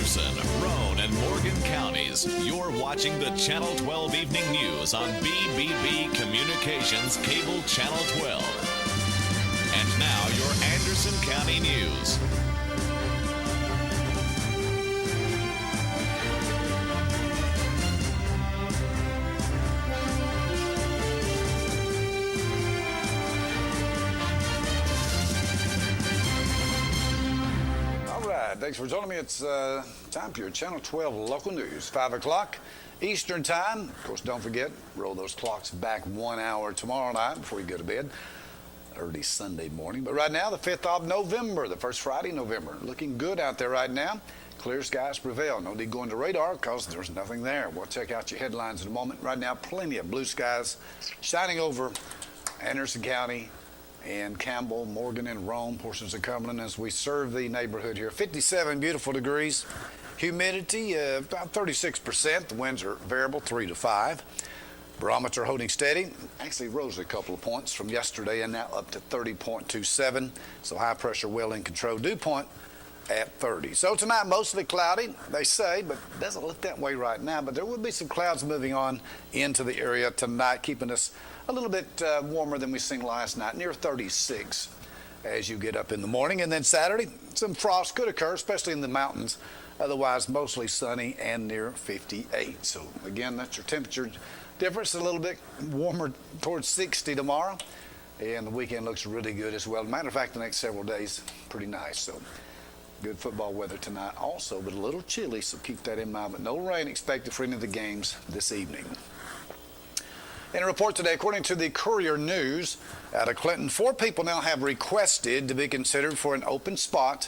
Anderson, Roane, and Morgan counties. You're watching the Channel 12 Evening News on BBB Communications Cable Channel 12. And now your Anderson County News. Thanks for joining me. It's time for your Channel 12 local news. 5 o'clock Eastern time. Of course, don't forget, roll those clocks back 1 hour tomorrow night before you go to bed. Early Sunday morning. But right now, the 5th of November, the first Friday in November. Looking good out there right now. Clear skies prevail. No need going to radar because there's nothing there. We'll check out your headlines in a moment. Right now, plenty of blue skies shining over Anderson County and Campbell, Morgan, and Roane, portions of Cumberland as we serve the neighborhood here. 57 beautiful degrees. Humidity about 36%. The winds are variable 3 to 5. Barometer holding steady. Actually rose a couple of points from yesterday and now up to 30.27. So high pressure well in control. Dew point at 30. So tonight mostly cloudy, they say, but it doesn't look that way right now. But there will be some clouds moving on into the area tonight, keeping us a little bit warmer than we seen last night, near 36 as you get up in the morning. And then Saturday, some frost could occur, especially in the mountains. Otherwise, mostly sunny and near 58. So again, that's your temperature difference, a little bit warmer towards 60 tomorrow. And the weekend looks really good as well. Matter of fact, the next several days, pretty nice. So good football weather tonight also, but a little chilly, so keep that in mind. But no rain expected for any of the games this evening. In a report today, according to the Courier News out of Clinton, 4 people now have requested to be considered for an open spot,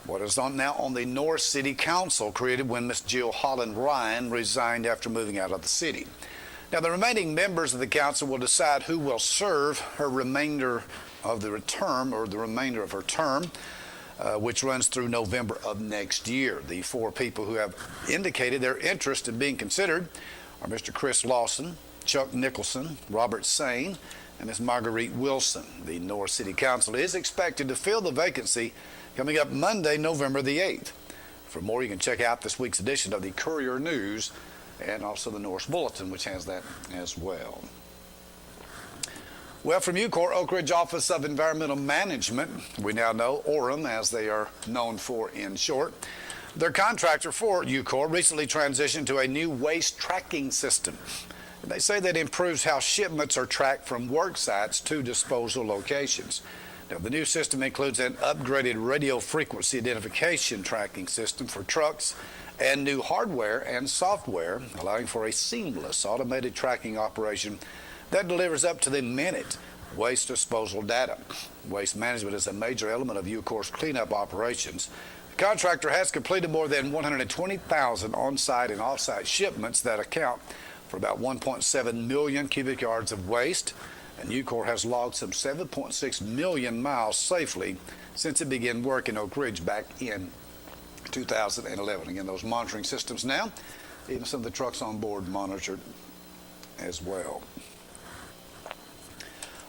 what is now on the North City Council, created when Miss Jill Holland Ryan resigned after moving out of the city. Now, the remaining members of the council will decide who will serve her remainder of the term, or the remainder of her term, which runs through November of next year. The 4 people who have indicated their interest in being considered are Mr. Chris Lawson, Chuck Nicholson, Robert Sane, and Ms. Marguerite Wilson. The North City Council is expected to fill the vacancy coming up Monday, November the 8th. For more, you can check out this week's edition of the Courier News and also the North Bulletin, which has that as well. Well, from UCOR, Oak Ridge Office of Environmental Management, we now know OREM, as they are known for in short. Their contractor for UCOR recently transitioned to a new waste tracking system. They say that improves how shipments are tracked from work sites to disposal locations. Now, the new system includes an upgraded radio frequency identification tracking system for trucks and new hardware and software, allowing for a seamless automated tracking operation that delivers up to the minute waste disposal data. Waste management is a major element of UCOR's cleanup operations. The contractor has completed more than 120,000 on-site and off-site shipments that account for about 1.7 million cubic yards of waste, and UCOR has logged some 7.6 million miles safely since it began work in Oak Ridge back in 2011. Again, those monitoring systems now, even some of the trucks on board monitored as well.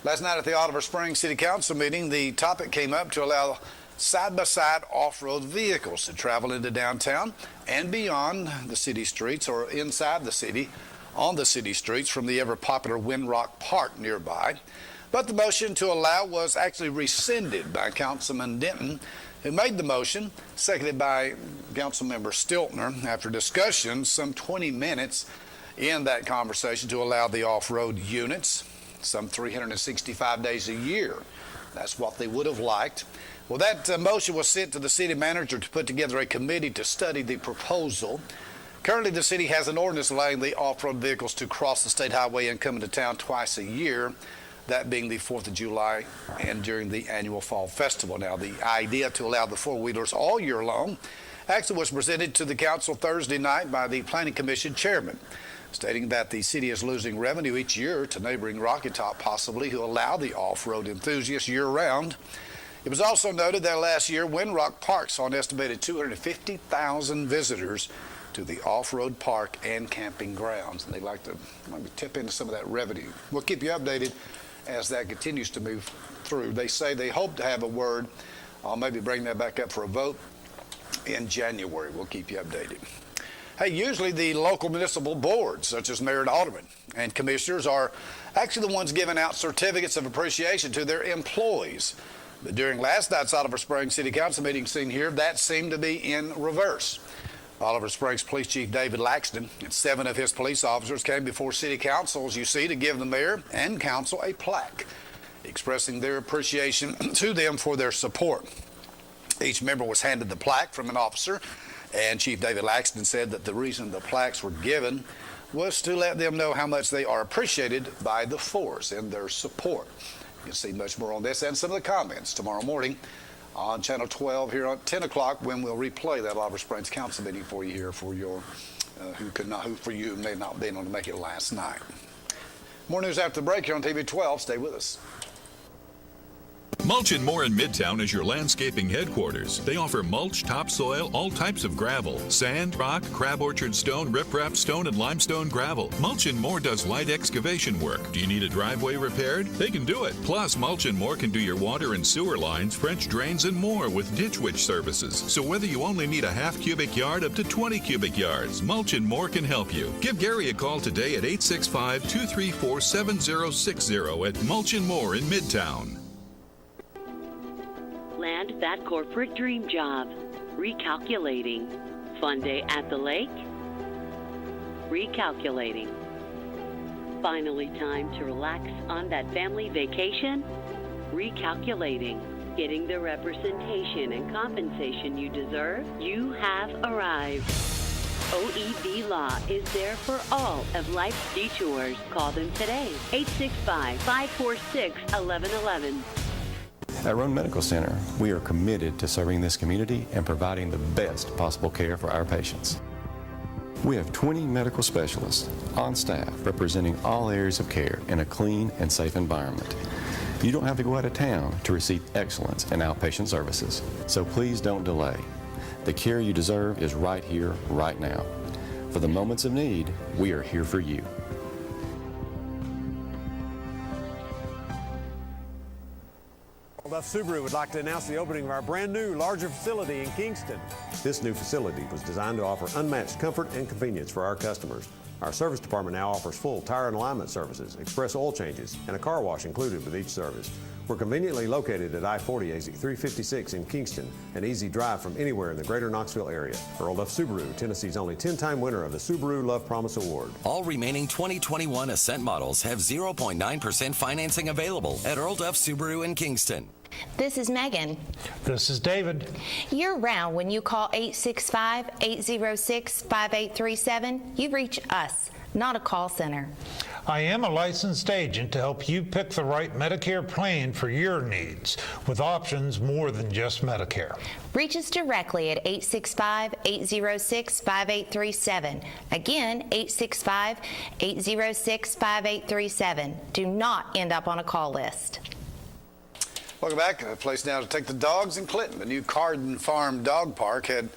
Last night at the Oliver Springs City Council meeting, the topic came up to allow side-by-side off-road vehicles to travel into downtown and beyond the city streets, or inside the city on the city streets from the ever-popular Windrock Park nearby. But the motion to allow was actually rescinded by Councilman Denton, who made the motion, seconded by Councilmember Stiltner, after discussion some 20 minutes in that conversation to allow the off-road units, some 365 days a year. That's what they would have liked. Well, that motion was sent to the city manager to put together a committee to study the proposal. Currently, the city has an ordinance allowing the off-road vehicles to cross the state highway and come into town twice a year, that being the 4th of July and during the annual fall festival. Now, the idea to allow the four-wheelers all year long actually was presented to the council Thursday night by the Planning Commission chairman, stating that the city is losing revenue each year to neighboring Rocky Top, possibly, who allow the off-road enthusiasts year-round. It was also noted that last year, Windrock Park saw an estimated 250,000 visitors to the off-road park and camping grounds, and they'd like to maybe tip into some of that revenue. We'll keep you updated as that continues to move through. They say they hope to have a word. I'll maybe bring that back up for a vote in January. We'll keep you updated. Hey, usually the local municipal boards, such as mayor and aldermen and commissioners, are actually the ones giving out certificates of appreciation to their employees. But during last night's Oliver Springs City Council meeting seen here, that seemed to be in reverse. Oliver Springs Police Chief David Laxton and 7 of his police officers came before City Council, as you see, to give the mayor and council a plaque, expressing their appreciation to them for their support. Each member was handed the plaque from an officer, and Chief David Laxton said that the reason the plaques were given was to let them know how much they are appreciated by the force and their support. You'll see much more on this and some of the comments tomorrow morning on Channel 12 here at 10 o'clock, when we'll replay that Oliver Springs Council meeting for you here for your who may not be able to make it last night. More news after the break here on TV 12. Stay with us. Mulch & More in Midtown is your landscaping headquarters. They offer mulch, topsoil, all types of gravel, sand, rock, crab orchard stone, riprap stone, and limestone gravel. Mulch & More does light excavation work. Do you need a driveway repaired? They can do it. Plus, Mulch & More can do your water and sewer lines, French drains, and more with Ditch Witch services. So whether you only need a half cubic yard up to 20 cubic yards, Mulch & More can help you. Give Gary a call today at 865-234-7060 at Mulch & More in Midtown. Land that corporate dream job. Recalculating. Fun day at the lake. Recalculating. Finally time to relax on that family vacation. Recalculating. Getting the representation and compensation you deserve. You have arrived. OEB Law is there for all of life's detours. Call them today. 865-546-1111. At Roane Medical Center, we are committed to serving this community and providing the best possible care for our patients. We have 20 medical specialists on staff representing all areas of care in a clean and safe environment. You don't have to go out of town to receive excellence in outpatient services, so please don't delay. The care you deserve is right here, right now. For the moments of need, we are here for you. Subaru would like to announce the opening of our brand new, larger facility in Kingston. This new facility was designed to offer unmatched comfort and convenience for our customers. Our service department now offers full tire and alignment services, express oil changes, and a car wash included with each service. We're conveniently located at I-40 exit 356 in Kingston, an easy drive from anywhere in the greater Knoxville area. Earl Duff Subaru, Tennessee's only 10-time winner of the Subaru Love Promise Award. All remaining 2021 Ascent models have 0.9% financing available at Earl Duff Subaru in Kingston. This is Megan. This is David. Year-round, when you call 865-806-5837, you reach us, not a call center. I am a licensed agent to help you pick the right Medicare plan for your needs, with options more than just Medicare. Reach us directly at 865-806-5837. Again, 865-806-5837. Do not end up on a call list. Welcome back. A place now to take the dogs in Clinton. The new Carden Farm Dog Park had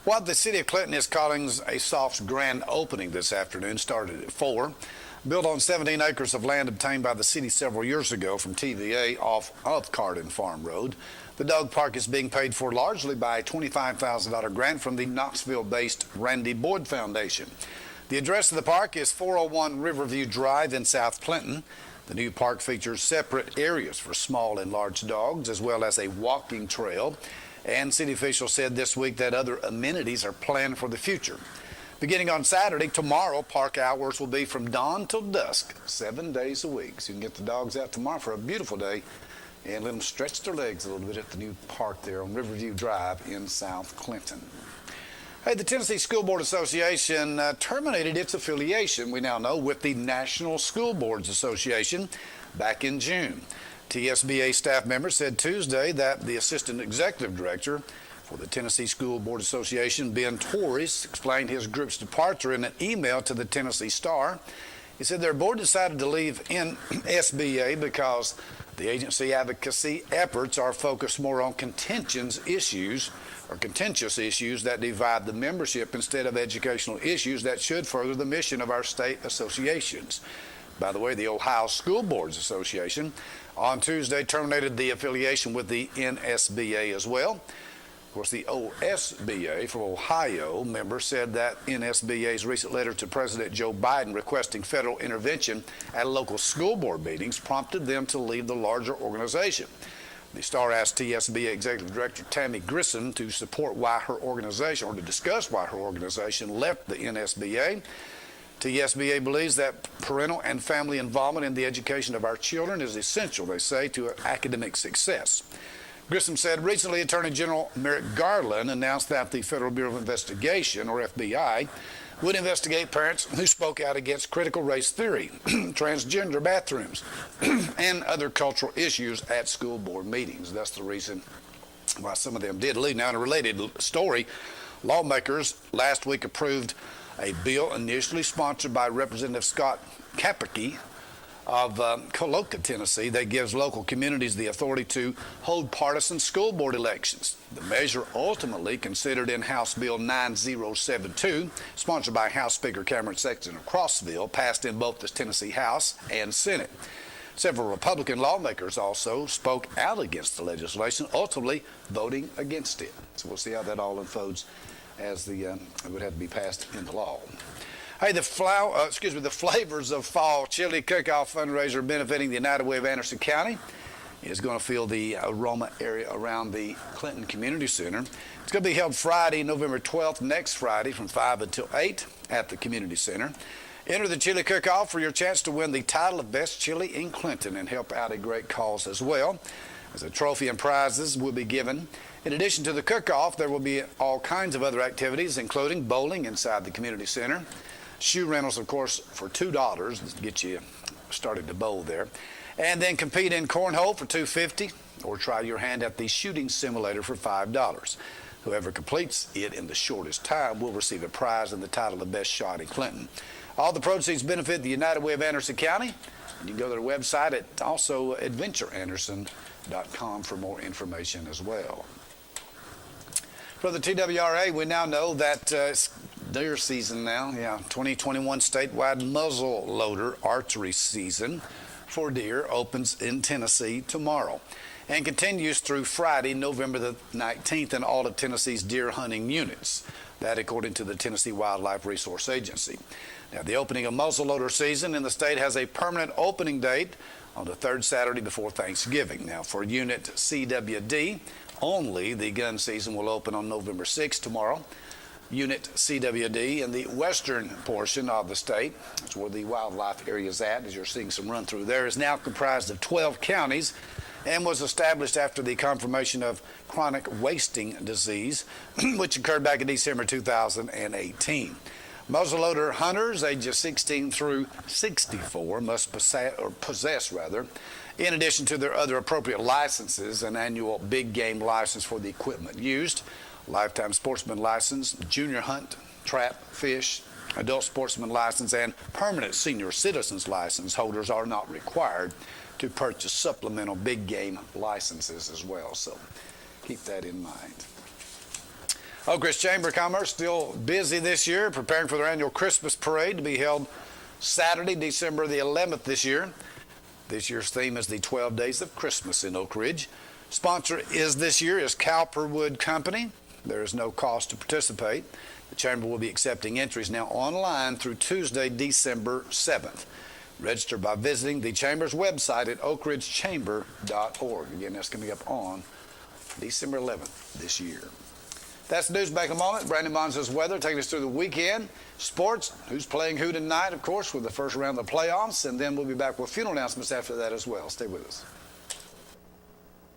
what the city of Clinton is calling a soft grand opening this afternoon. Started at 4. Built on 17 acres of land obtained by the city several years ago from TVA off of Carden Farm Road. The dog park is being paid for largely by a $25,000 grant from the Knoxville-based Randy Boyd Foundation. The address of the park is 401 Riverview Drive in South Clinton. The new park features separate areas for small and large dogs, as well as a walking trail. And city officials said this week that other amenities are planned for the future. Beginning on Saturday, tomorrow, park hours will be from dawn till dusk, 7 days a week. So you can get the dogs out tomorrow for a beautiful day and let them stretch their legs a little bit at the new park there on Riverview Drive in South Clinton. Hey, the Tennessee School Board Association terminated its affiliation, we now know, with the National School Boards Association back in June. TSBA staff members said Tuesday that the Assistant Executive Director for the Tennessee School Board Association, Ben Torres, explained his group's departure in an email to the Tennessee Star. He said their board decided to leave SBA because the agency advocacy efforts are focused more on contentious issues that divide the membership instead of educational issues that should further the mission of our state associations. By the way, the Ohio School Boards Association on Tuesday terminated the affiliation with the NSBA as well. Of course, the OSBA from Ohio member said that NSBA's recent letter to President Joe Biden requesting federal intervention at local school board meetings prompted them to leave the larger organization. The Star asked TSBA Executive Director Tammy Grissom to support why her organization, or to discuss why her organization left the NSBA. TSBA believes that parental and family involvement in the education of our children is essential, they say, to academic success. Grissom said recently Attorney General Merrick Garland announced that the Federal Bureau of Investigation, or FBI, would investigate parents who spoke out against critical race theory, transgender bathrooms, and other cultural issues at school board meetings. That's the reason why some of them did leave. Now, in a related story, lawmakers last week approved a bill initially sponsored by Representative Scott Kapicki of Coloca, Tennessee, that gives local communities the authority to hold partisan school board elections. The measure ultimately considered in House Bill 9072, sponsored by House Speaker Cameron Sexton of Crossville, passed in both the Tennessee House and Senate. Several Republican lawmakers also spoke out against the legislation, ultimately voting against it. So we'll see how that all unfolds as it would have to be passed into law. Hey, the Flavors of Fall Chili Cook-Off fundraiser benefiting the United Way of Anderson County is going to fill the aroma area around the Clinton Community Center. It's going to be held Friday, November 12th, next Friday from 5 until 8 at the Community Center. Enter the Chili Cook-Off for your chance to win the title of Best Chili in Clinton and help out a great cause as well, as a trophy and prizes will be given. In addition to the cook-off, there will be all kinds of other activities, including bowling inside the Community Center, shoe rentals, of course, for $2 to get you started to bowl there, and then compete in cornhole for $2.50, or try your hand at the shooting simulator for $5. Whoever completes it in the shortest time will receive a prize and the title of Best Shot in Clinton. All the proceeds benefit the United Way of Anderson County. And you can go to their website at also adventureanderson.com for more information as well. For the TWRA, we now know that it's deer season now. 2021 statewide muzzle loader archery season for deer opens in Tennessee tomorrow and continues through Friday, November the 19th in all of Tennessee's deer hunting units. That according to the Tennessee Wildlife Resource Agency. Now, the opening of muzzleloader season in the state has a permanent opening date on the third Saturday before Thanksgiving. Now, for Unit CWD only, the gun season will open on November 6th, tomorrow. Unit CWD in the western portion of the state, that's where the wildlife area is at, as you're seeing some run through there, is now comprised of 12 counties and was established after the confirmation of chronic wasting disease, which occurred back in December 2018. Muzzleloader hunters ages 16 through 64 must possess, in addition to their other appropriate licenses, an annual big game license for the equipment used, lifetime sportsman license, junior hunt, trap, fish, adult sportsman license, and permanent senior citizens license holders are not required to purchase supplemental big game licenses as well. So keep that in mind. Oak Ridge Chamber of Commerce still busy this year, preparing for their annual Christmas parade to be held Saturday, December the 11th this year. This year's theme is the 12 Days of Christmas in Oak Ridge. Sponsor this year is Cowperwood Company. There is no cost to participate. The Chamber will be accepting entries now online through Tuesday, December 7th. Register by visiting the Chamber's website at oakridgechamber.org. Again, that's coming up on December 11th this year. That's the news back in a moment. Brandon Bonzo's weather taking us through the weekend. Sports, who's playing who tonight, of course, with the first round of the playoffs. And then we'll be back with funeral announcements after that as well. Stay with us.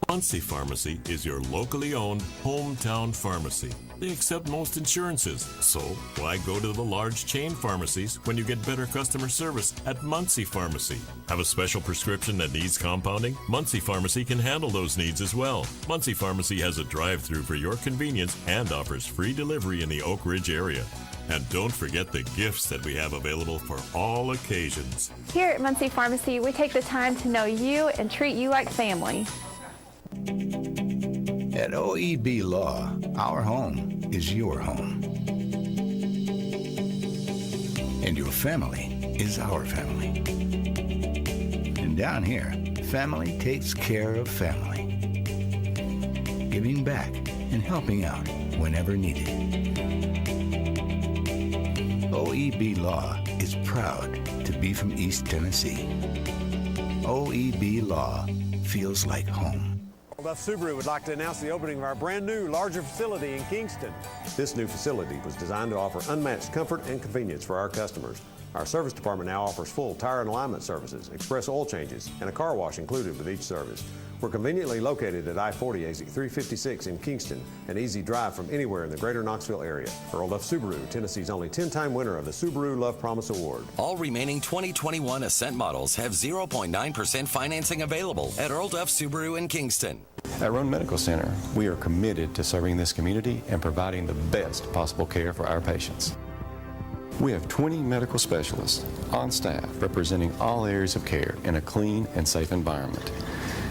Muncie Pharmacy is your locally owned hometown pharmacy. They accept most insurances, so why go to the large chain pharmacies when you get better customer service at Muncie Pharmacy? Have a special prescription that needs compounding? Muncie Pharmacy can handle those needs as well. Muncie Pharmacy has a drive-through for your convenience and offers free delivery in the Oak Ridge area. And don't forget the gifts that we have available for all occasions. Here at Muncie Pharmacy, we take the time to know you and treat you like family. At OEB Law, our home is your home. And your family is our family. And down here, family takes care of family. Giving back and helping out whenever needed. OEB Law is proud to be from East Tennessee. OEB Law feels like home. Subaru would like to announce the opening of our brand new, larger facility in Kingston. This new facility was designed to offer unmatched comfort and convenience for our customers. Our service department now offers full tire and alignment services, express oil changes, and a car wash included with each service. We're conveniently located at I-40 exit 356 in Kingston, an easy drive from anywhere in the greater Knoxville area. Earl Duff Subaru, Tennessee's only 10-time winner of the Subaru Love Promise Award. All remaining 2021 Ascent models have 0.9% financing available at Earl Duff Subaru in Kingston. At Roane Medical Center, we are committed to serving this community and providing the best possible care for our patients. We have 20 medical specialists on staff representing all areas of care in a clean and safe environment.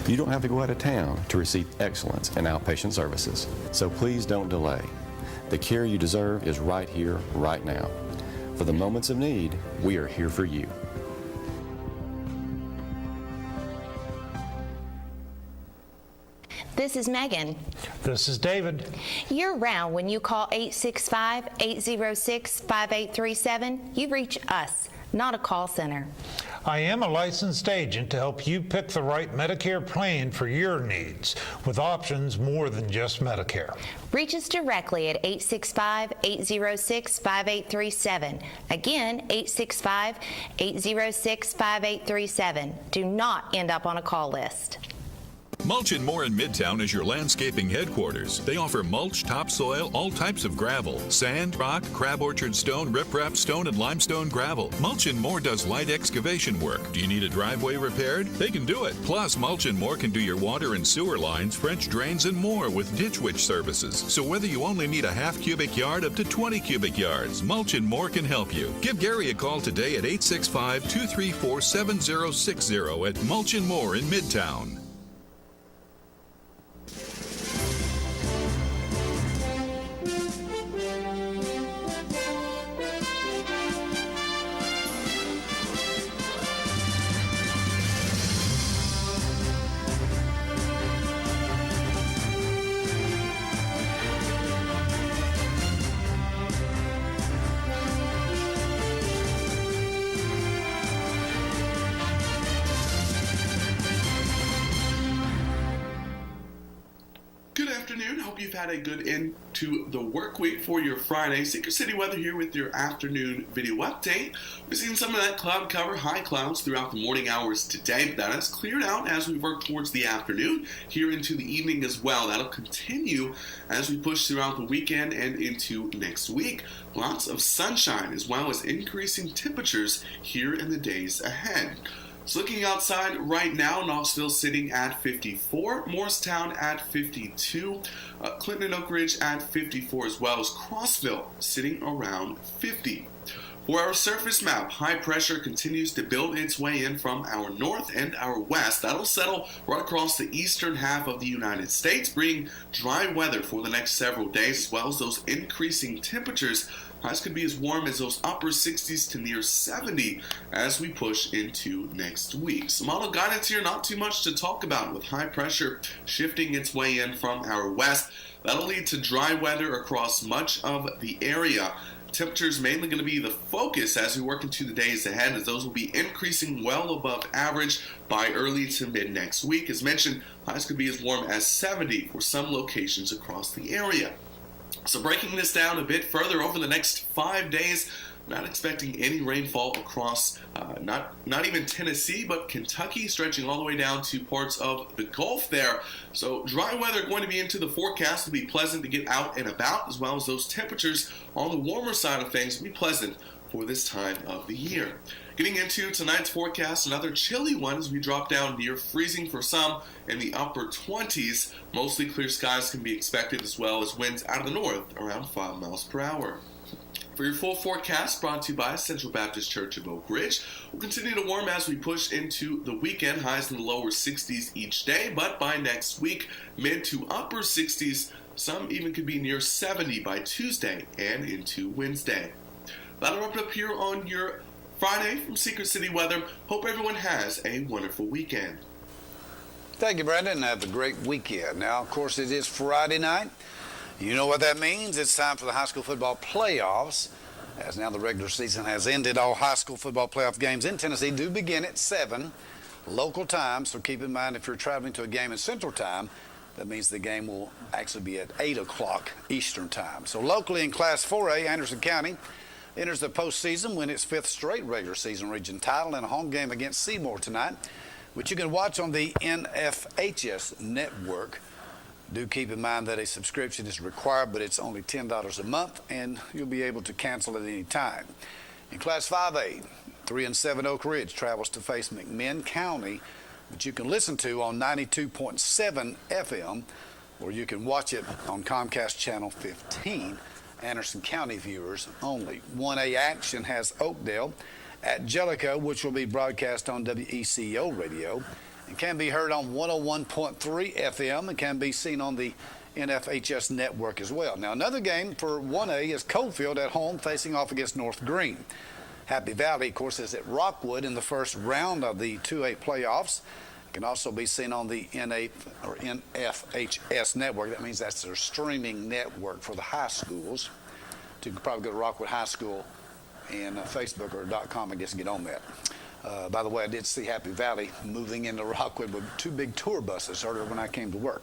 You don't have to go out of town to receive excellence in outpatient services, so please don't delay. The care you deserve is right here, right now. For the moments of need, we are here for you. This is Megan. This is David. Year-round, when you call 865-806-5837, you reach us, not a call center. I am a licensed agent to help you pick the right Medicare plan for your needs, with options more than just Medicare. Reach us directly at 865-806-5837. Again, 865-806-5837. Do not end up on a call list. Mulch & More in Midtown is your landscaping headquarters. They offer mulch, topsoil, all types of gravel, sand, rock, crab orchard stone, riprap stone, and limestone gravel. Mulch & More does light excavation work. Do you need a driveway repaired? They can do it. Plus, Mulch & More can do your water and sewer lines, French drains, and more with Ditch Witch services. So whether you only need a half cubic yard up to 20 cubic yards, Mulch & More can help you. Give Gary a call today at 865-234-7060 at Mulch & More in Midtown. You've had a good end to the work week for your Friday. Secret City weather here with your afternoon video update. We've seen some of that cloud cover, high clouds throughout the morning hours today, but that has cleared out as we work towards the afternoon, here into the evening as well. That'll continue as we push throughout the weekend and into next week. Lots of sunshine as well as increasing temperatures here in the days ahead. So looking outside right now, Knoxville sitting at 54, Morristown at 52, Clinton and Oak Ridge at 54, as well as Crossville sitting around 50. For our surface map, high pressure continues to build its way in from our north and our west. That'll settle right across the eastern half of the United States, bringing dry weather for the next several days, as well as those increasing temperatures. Highs could be as warm as those upper 60s to near 70 as we push into next week. Some model guidance here, not too much to talk about, with high pressure shifting its way in from our west. That'll lead to dry weather across much of the area. Temperatures mainly going to be the focus as we work into the days ahead, as those will be increasing well above average by early to mid next week. As mentioned, highs could be as warm as 70 for some locations across the area. So breaking this down a bit further, over the next 5 days, not expecting any rainfall across not even Tennessee, but Kentucky, stretching all the way down to parts of the Gulf there. So dry weather going to be into the forecast. It'll be pleasant to get out and about, as well as those temperatures on the warmer side of things will be pleasant for this time of the year. Getting into tonight's forecast, another chilly one as we drop down near freezing for some in the upper 20s. Mostly clear skies can be expected, as well as winds out of the north around 5 miles per hour. For your full forecast, brought to you by Central Baptist Church of Oak Ridge. We'll continue to warm as we push into the weekend, highs in the lower 60s each day, but by next week, mid to upper 60s, some even could be near 70 by Tuesday and into Wednesday. That'll wrap it up here on your Friday from Secret City Weather. Hope everyone has a wonderful weekend. Thank you, Brandon. Have a great weekend. Now, of course, it is Friday night. You know what that means. It's time for the high school football playoffs. As now the regular season has ended, all high school football playoff games in Tennessee do begin at 7 local time. So keep in mind, if you're traveling to a game in Central Time, that means the game will actually be at 8 o'clock Eastern Time. So locally in Class 4A, Anderson County enters the postseason, win its 5th straight regular season region title in a home game against Seymour tonight, which you can watch on the NFHS network. Do keep in mind that a subscription is required, but it's only $10 a month, and you'll be able to cancel at any time. In Class 5A, 3-7 Oak Ridge travels to face McMinn County, which you can listen to on 92.7 FM, or you can watch it on Comcast Channel 15. Anderson County viewers only. 1A action has Oakdale at Jellicoe, which will be broadcast on WECO radio. It can be heard on 101.3 FM and can be seen on the NFHS network as well. Now, another game for 1A is Coalfield at home facing off against North Green. Happy Valley, of course, is at Rockwood in the first round of the 2A playoffs. It can also be seen on the NFHS network. That means that's their streaming network for the high schools. You can probably go to Rockwood High School and Facebook or .com, I guess, and get on that. By the way, I did see Happy Valley moving into Rockwood with 2 big tour buses earlier when I came to work.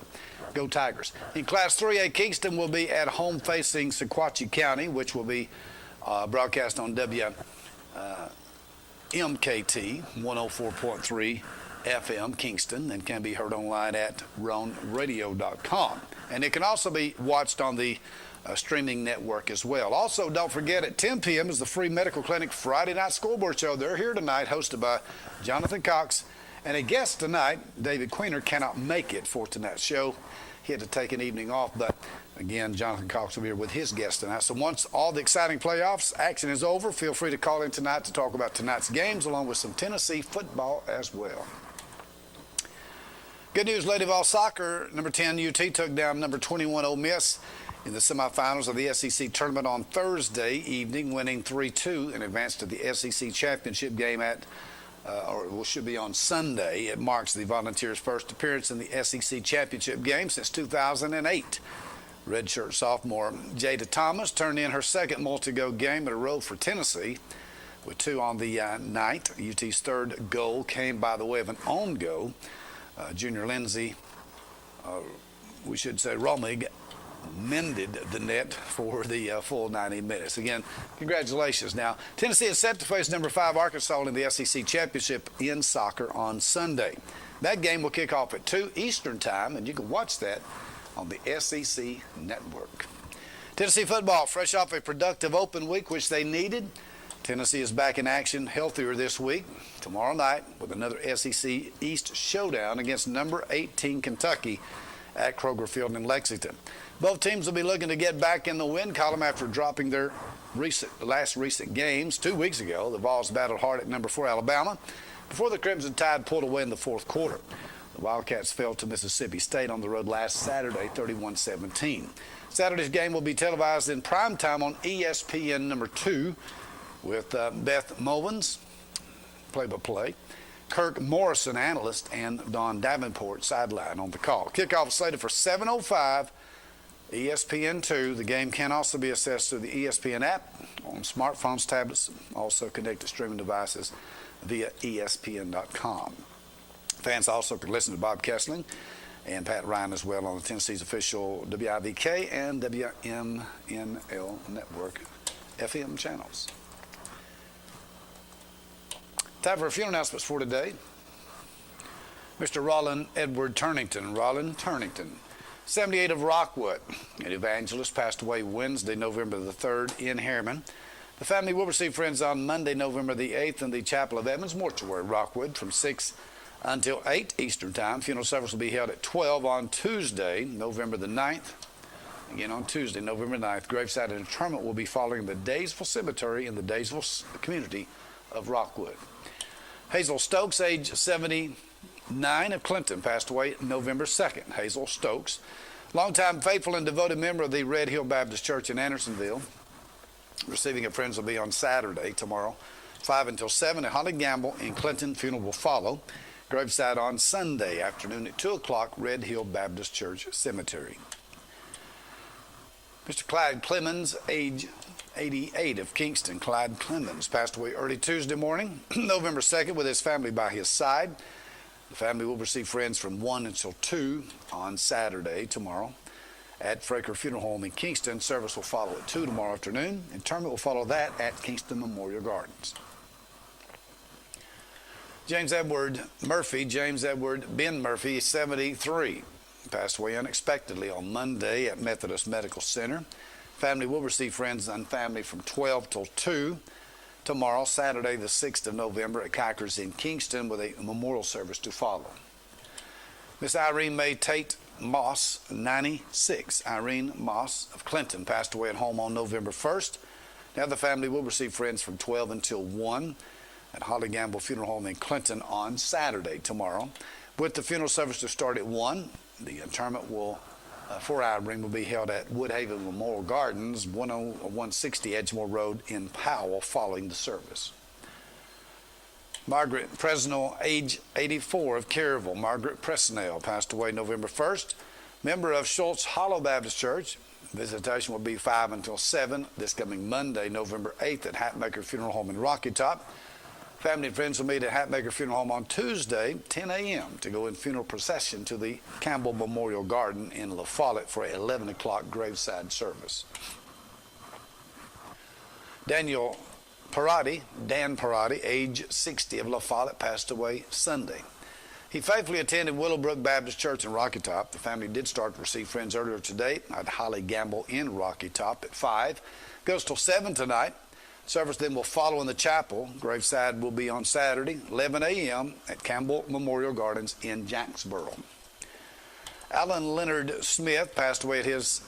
Go Tigers. In Class 3A, Kingston will be at home facing Sequatchie County, which will be broadcast on WMKT 104.3 FM Kingston and can be heard online at RoaneRadio.com. And it can also be watched on the streaming network as well. Also, don't forget, at 10 p.m. is the free medical clinic Friday night scoreboard show. They're here tonight, hosted by Jonathan Cox. And a guest tonight, David Queener, cannot make it for tonight's show. He had to take an evening off, but again, Jonathan Cox will be here with his guest tonight. So once all the exciting playoffs action is over, feel free to call in tonight to talk about tonight's games, along with some Tennessee football as well. Good news, Lady Vol Soccer, number 10 UT took down number 21 Ole Miss in the semifinals of the SEC tournament on Thursday evening, winning 3-2 and advanced to the SEC championship game should be on Sunday. It marks the Volunteers' first appearance in the SEC championship game since 2008. Redshirt sophomore Jada Thomas turned in her second multi-goal game in a row for Tennessee with 2 on the night. UT's third goal came by the way of an own goal. Junior Lindsay, we should say Romig, mended the net for the full 90 minutes. Again, congratulations. Now, Tennessee is set to face number 5 Arkansas in the SEC championship in soccer on Sunday. That game will kick off at 2 Eastern time, and you can watch that on the SEC network. Tennessee football, fresh off a productive open week, which they needed. Tennessee is back in action, healthier this week, tomorrow night, with another SEC East showdown against number 18 Kentucky at Kroger Field in Lexington. Both teams will be looking to get back in the win column after dropping their last recent games. 2 weeks ago, the Vols battled hard at number 4 Alabama before the Crimson Tide pulled away in the fourth quarter. The Wildcats fell to Mississippi State on the road last Saturday, 31-17. Saturday's game will be televised in primetime on ESPN number 2 with Beth Mowens, play-by-play, Kirk Morrison, analyst, and Don Davenport, sideline, on the call. Kickoff is slated for 7:05, ESPN2. The game can also be accessed through the ESPN app on smartphones, tablets, also connected streaming devices via ESPN.com. Fans also can listen to Bob Kessling and Pat Ryan as well on the Tennessee's official WIVK and WMNL network FM channels. Time for a few announcements for today. Mr. Roland Edward Turnington, 78 of Rockwood, an evangelist, passed away Wednesday, November the 3rd in Harriman. The family will receive friends on Monday, November the 8th in the Chapel of Evans Mortuary, Rockwood, from 6 until 8 Eastern Time. Funeral service will be held at 12 on Tuesday, November the 9th. Again, on Tuesday, November 9th, graveside and interment will be following the Daysville Cemetery in the Daysville community of Rockwood. Hazel Stokes, age 79 of Clinton, passed away November 2nd. Hazel Stokes, longtime faithful and devoted member of the Red Hill Baptist Church in Andersonville. Receiving of friends will be on Saturday, tomorrow, 5 until 7 at Holly Gamble in Clinton. Funeral will follow. Graveside on Sunday afternoon at 2 o'clock, Red Hill Baptist Church Cemetery. Mr. Clyde Clemens, age 88 of Kingston. Clyde Clemens passed away early Tuesday morning, November 2nd, with his family by his side. The family will receive friends from 1 until 2 on Saturday, tomorrow, at Fraker Funeral Home in Kingston. Service will follow at 2 tomorrow afternoon. Interment will follow that at Kingston Memorial Gardens. James Edward Ben Murphy, 73, passed away unexpectedly on Monday at Methodist Medical Center. Family will receive friends and family from 12 till 2 tomorrow, Saturday, the 6th of November, at Kikers in Kingston, with a memorial service to follow. Miss Irene Mae Tate Moss, 96. Irene Moss of Clinton passed away at home on November 1st. Now the family will receive friends from 12 until 1 at Holly Gamble Funeral Home in Clinton on Saturday, tomorrow. With the funeral service to start at 1, the interment will, for Irene, will be held at Woodhaven Memorial Gardens, 160 Edgemore Road in Powell, following the service. Margaret Presnell, age 84 of Caryville. Margaret Presnell passed away November 1st. Member of Schultz Hollow Baptist Church. Visitation will be 5 until 7 this coming Monday, November 8th, at Hatmaker Funeral Home in Rocky Top. Family and friends will meet at Hatmaker Funeral Home on Tuesday, 10 a.m. to go in funeral procession to the Campbell Memorial Garden in La Follette for an 11 o'clock graveside service. Dan Parati, age 60 of La Follette, passed away Sunday. He faithfully attended Willowbrook Baptist Church in Rocky Top. The family did start to receive friends earlier today at Holly Gamble in Rocky Top at 5. Goes till 7 tonight. Service then will follow in the chapel. Graveside will be on Saturday, 11 a.m. at Campbell Memorial Gardens in Jacksboro. Alan Leonard Smith passed away at his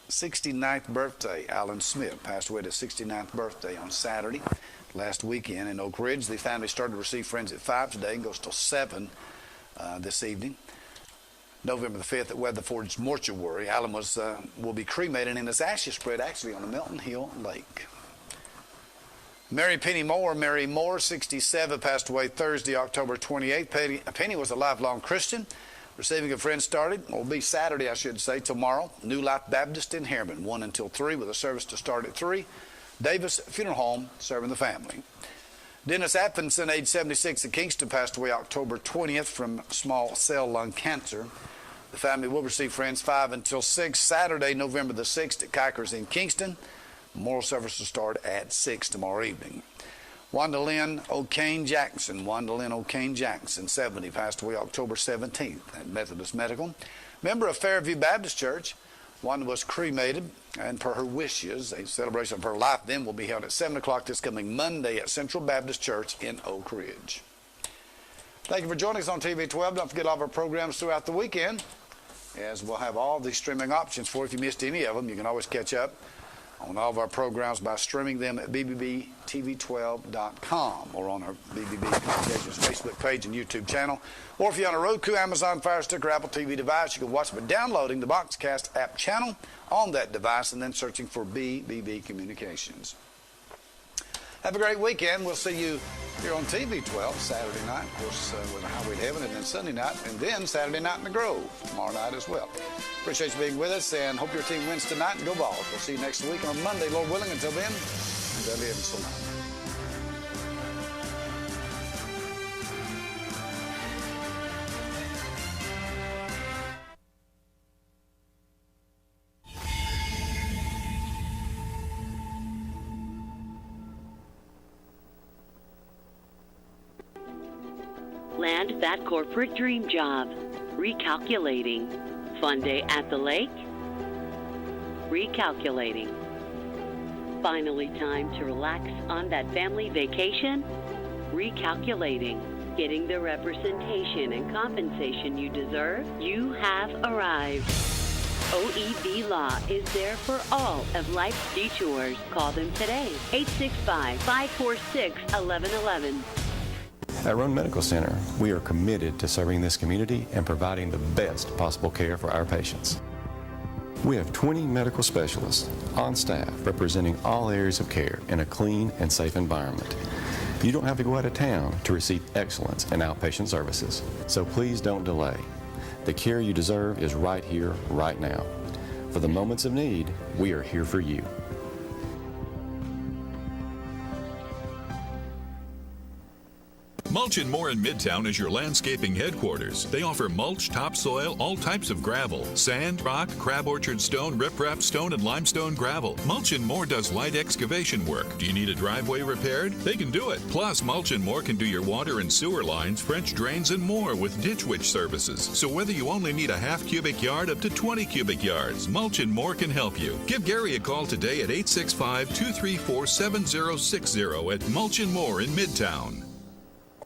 69th birthday. Alan Smith passed away at his 69th birthday on Saturday, last weekend in Oak Ridge. The family started to receive friends at 5 today and goes till 7 this evening. November the 5th at Weatherford's Mortuary. Alan will be cremated and his ashes spread actually on the Milton Hill Lake. Mary Moore, 67, passed away Thursday, October 28th. Penny was a lifelong Christian. Receiving of friends started, will be Saturday, I should say, tomorrow. New Life Baptist in Harriman, 1 until 3, with a service to start at 3. Davis Funeral Home, serving the family. Dennis Atkinson, age 76 of Kingston, passed away October 20th from small cell lung cancer. The family will receive friends 5 until 6, Saturday, November the 6th at Kikers in Kingston. Memorial service will start at 6 tomorrow evening. Wanda Lynn O'Kane Jackson, 70, passed away October 17th at Methodist Medical. Member of Fairview Baptist Church, Wanda was cremated, and per her wishes, a celebration of her life then will be held at 7 o'clock this coming Monday at Central Baptist Church in Oak Ridge. Thank you for joining us on TV 12. Don't forget all of our programs throughout the weekend, as we'll have all the streaming options for you. If you missed any of them, you can always catch up on all of our programs by streaming them at bbbtv12.com or on our BBB Communications Facebook page and YouTube channel. Or if you're on a Roku, Amazon Fire Stick, or Apple TV device, you can watch by downloading the Boxcast app channel on that device and then searching for BBB Communications. Have a great weekend. We'll see you here on TV 12 Saturday night, of course, with the Highway to Heaven, and then Sunday night, and then Saturday night in the Grove tomorrow night as well. Appreciate you being with us, and hope your team wins tonight, and go Vols. We'll see you next week on Monday, Lord willing. Until then, I'm Dudley Evans. So long. Land that corporate dream job. Recalculating. Fun day at the lake. Recalculating. Finally time to relax on that family vacation. Recalculating. Getting the representation and compensation you deserve. You have arrived. OEB Law is there for all of life's detours. Call them today. 865-546-1111. At Roane Medical Center, we are committed to serving this community and providing the best possible care for our patients. We have 20 medical specialists on staff representing all areas of care in a clean and safe environment. You don't have to go out of town to receive excellence in outpatient services, so please don't delay. The care you deserve is right here, right now. For for the moments of need, we are here for you. Mulch & More in Midtown is your landscaping headquarters. They offer mulch, topsoil, all types of gravel, sand, rock, crab orchard stone, riprap stone, and limestone gravel. Mulch & More does light excavation work. Do you need a driveway repaired? They can do it. Plus, Mulch & More can do your water and sewer lines, French drains, and more with Ditch Witch services. So whether you only need a half cubic yard up to 20 cubic yards, Mulch & More can help you. Give Gary a call today at 865-234-7060 at Mulch & More in Midtown.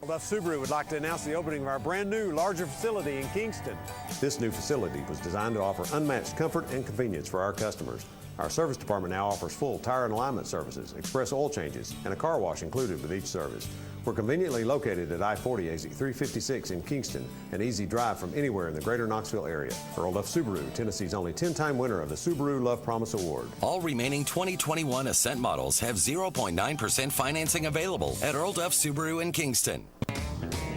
Duff Subaru would like to announce the opening of our brand new, larger facility in Kingston. This new facility was designed to offer unmatched comfort and convenience for our customers. Our service department now offers full tire and alignment services, express oil changes, and a car wash included with each service. We're conveniently located at I-40 exit 356 in Kingston, an easy drive from anywhere in the greater Knoxville area. Earl Duff Subaru, Tennessee's only 10-time winner of the Subaru Love Promise Award. All remaining 2021 Ascent models have 0.9% financing available at Earl Duff Subaru in Kingston.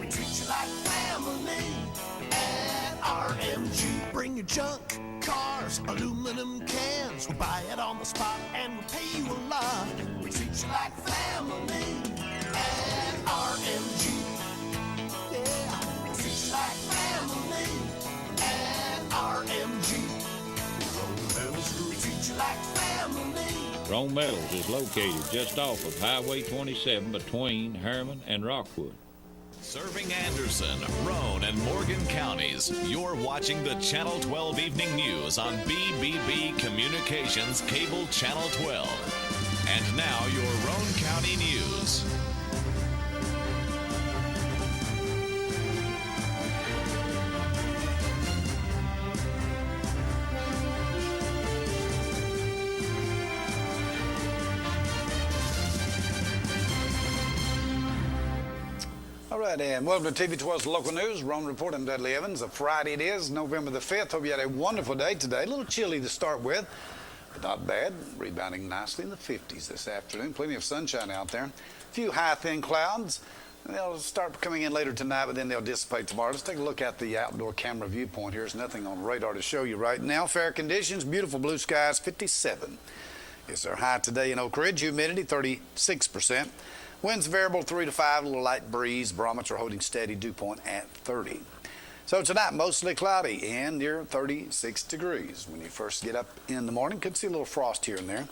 We treat you like family at RMG. Bring your junk, cars, aluminum cans. We buy it on the spot and we pay you a lot. We treat you like family at RMG. Yeah, we treat you like family at RMG. Roane Metals, we treat you like family. Roane Metals is located just off of Highway 27 between Herman and Rockwood. Serving Anderson, Roane, and Morgan counties, you're watching the Channel 12 Evening News on BBB Communications Cable Channel 12. And now your Roane County News. All right, and welcome to TV 12's Local News. Roane Report. I'm Dudley Evans. A Friday it is, November the 5th. Hope you had a wonderful day today. A little chilly to start with, but not bad. Rebounding nicely in the 50s this afternoon. Plenty of sunshine out there. A few high, thin clouds. They'll start coming in later tonight, but then they'll dissipate tomorrow. Let's take a look at the outdoor camera viewpoint here. There's nothing on radar to show you right now. Fair conditions, beautiful blue skies, 57 is our high today in Oak Ridge. Humidity, 36%. Winds variable 3 to 5, a little light breeze. Barometer holding steady, dew point at 30. So tonight, mostly cloudy and near 36 degrees. When you first get up in the morning, could see a little frost here and there.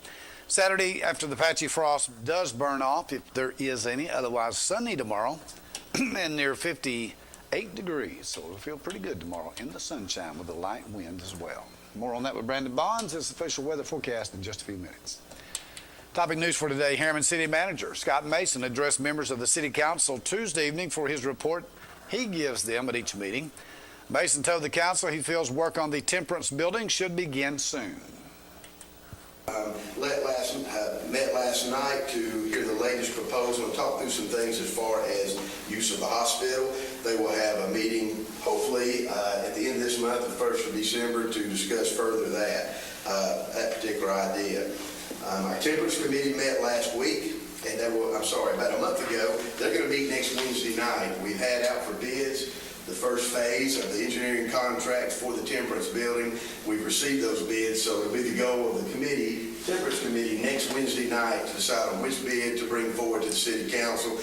Saturday, after the patchy frost does burn off, if there is any. Otherwise, sunny tomorrow and near 58 degrees. So it'll feel pretty good tomorrow in the sunshine with a light wind as well. More on that with Brandon Bonds, his official weather forecast in just a few minutes. Topic news for today, Harriman City Manager Scott Mason addressed members of the City Council Tuesday evening for his report he gives them at each meeting. Mason told the council he feels work on the Temperance Building should begin soon. Met last night to hear the latest proposal and talk through some things as far as use of the hospital. They will have a meeting hopefully at the end of this month, the 1st of December, to discuss further that particular idea. Our Temperance Committee met last week, and about a month ago. They're going to meet next Wednesday night. We've had out for bids the first phase of the engineering contract for the Temperance Building. We've received those bids, so it'll be the goal of the committee, Temperance Committee, next Wednesday night to decide on which bid to bring forward to the City Council.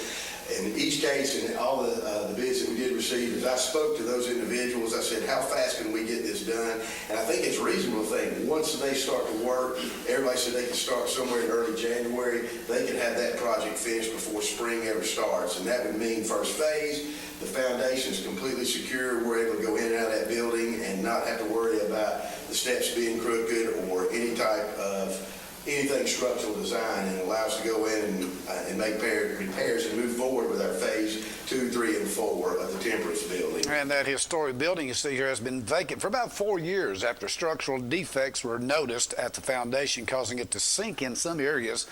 In each case, and all the bids that we did receive, as I spoke to those individuals, I said, how fast can we get this done? And I think it's reasonable to think once they start to work, everybody said they can start somewhere in early January. They can have that project finished before spring ever starts. And that would mean first phase, the foundation is completely secure. We're able to go in and out of that building and not have to worry about the steps being crooked or any type of anything structural design, and allow us to go in and make repairs and move forward with our phase 2, 3, and 4 of the Temperance Building. And that historic building you see here has been vacant for about 4 years after structural defects were noticed at the foundation, causing it to sink in some areas.